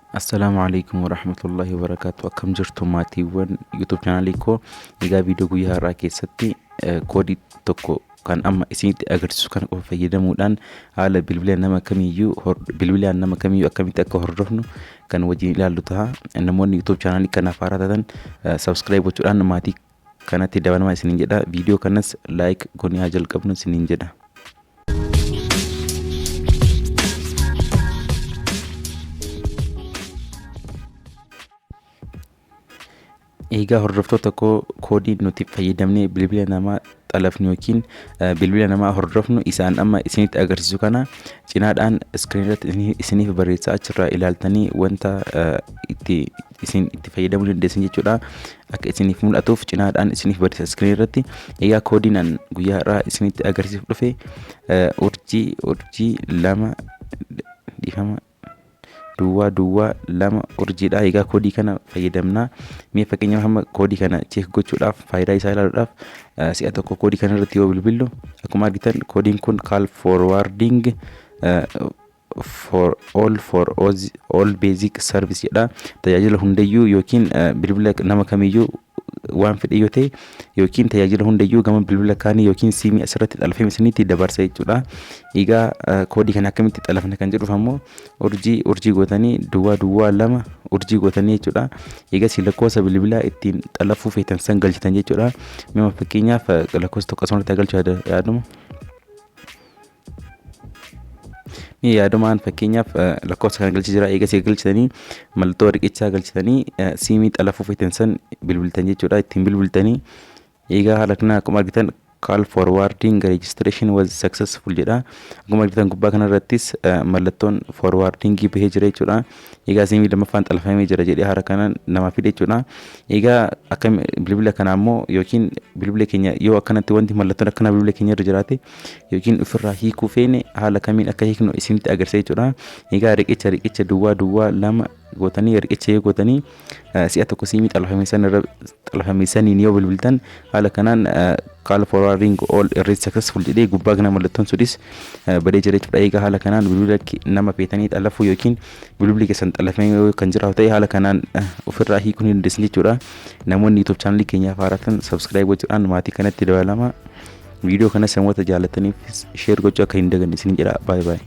Assalamualaikum warahmatullahi wabarakatuh. Akkam jirtu maatiiwwan YouTube channel koo. Egaa viidiyoo guyyaa har'aa keessatti koodii tokko kan amma isinitti agarsiisu kan qofa fayyadamuudhaan haala bilbilaan nama kamiyyuu akkamitti akka hordofnu kan wajjin ilaallu ta'a. Namoonni YouTube channel kanaaf haaraa taatan subscribe gochuudhaan maatii kanatti dabalamaa isiniin jedha. Viidiyoo kanas like goonee haa jalqabnu isiniin jedha. Egaa hordoftoota koo koodii nuti fayyadamnee bilbila namaa xalafnu yookiin bilbila namaa hordofnu isaan amma isinitti agarsiisu kana cinaadhaan screen irratti isiniif barreessaa achirraa ilaaltanii wanta isin itti fayyadamuu dandeessan jechuudha. Akka isiniif mul'atuuf cinaadhaan isiniif barreessa screen irratti. Egaa koodiin an guyyaa har'aa isinitti agarsiisuuf dhufe urjii 2 dhifama duwwaa 2 urjiidha. Egaa koodii kana fayyadamna. Mee fakkeenyaaf hamma koodii kana check gochuudhaaf faayidaa isaa ilaaluudhaaf si'a tokko koodii kana irratti yoo bilbillu akkuma argitan koodiin kun call forwarding for all basic service jedha. Tajaajila hundayyuu yookiin bilbila nama kamiyyuu waan fedhe yoo ta'e yookiin tajaajila hundayyuu gama bilbila kaanii yookiin siimii asirratti xalafame isinitti dabarsa jechuudha. Egaa koodii kana akkamitti xalafna kan jedhuuf ammoo urjii gootanii duwwaa 2 urjii gootanii jechuudha. Egaa si lakkoofsa bilbilaa ittiin xalafuu feetan san galchitan jechuudha. Mee fakkeenyaaf lakkoofsa tokko asirratti galchuu yaaduma. Mee yaadumaan fakkeenyaaf lakkoofsa kana galchi jira. Egaa si galchitanii mallattoo riqichaa galchitanii siimii xalafuu feetan san bilbiltan jechuudha. Ittiin bilbiltanii egaa haala kana akkuma argitan call forwarding registration was successful jedha. Akkuma argitan gubbaa kana irrattis mallattoon forwarding bahee jira jechuudha. Egaa siimii lammaffaan xalafamee jira jedhee haala kana nama fide jechuudha. Egaa akka bilbila kana ammoo yookiin bilbila keenya yoo akkanatti wanti mallattoon akkana bilbila keenya irra jiraate yookiin ofirraa hiikuu feene haala kamiin akka hiiknu isinitti agarsiisa jechuudha. Egaa riqicha duwwaa 2 gootanii riqicha yoo gootanii si'a tokko siimii xalafame saniin yoo bilbiltan haala kanaan call forwarding all is successful jedhee gubbaa kana mallattoon sudis badee jira jechuudha. Egaa haala kanaan bilbila nama feetanii xalafuu yookiin bilbilli keessan xalafamee kan jiraatu ta'e haala kanaan ofirraa hiikuu ni dandeessan jechuudha. Namoonni YouTube channel keenyaaf haaratan subscribe gochuudhaan maatii kanatti dabalama. Viidiyoo kana namoota jaalataniif share gochuu akka hin daganne isin jedha. Bye bye.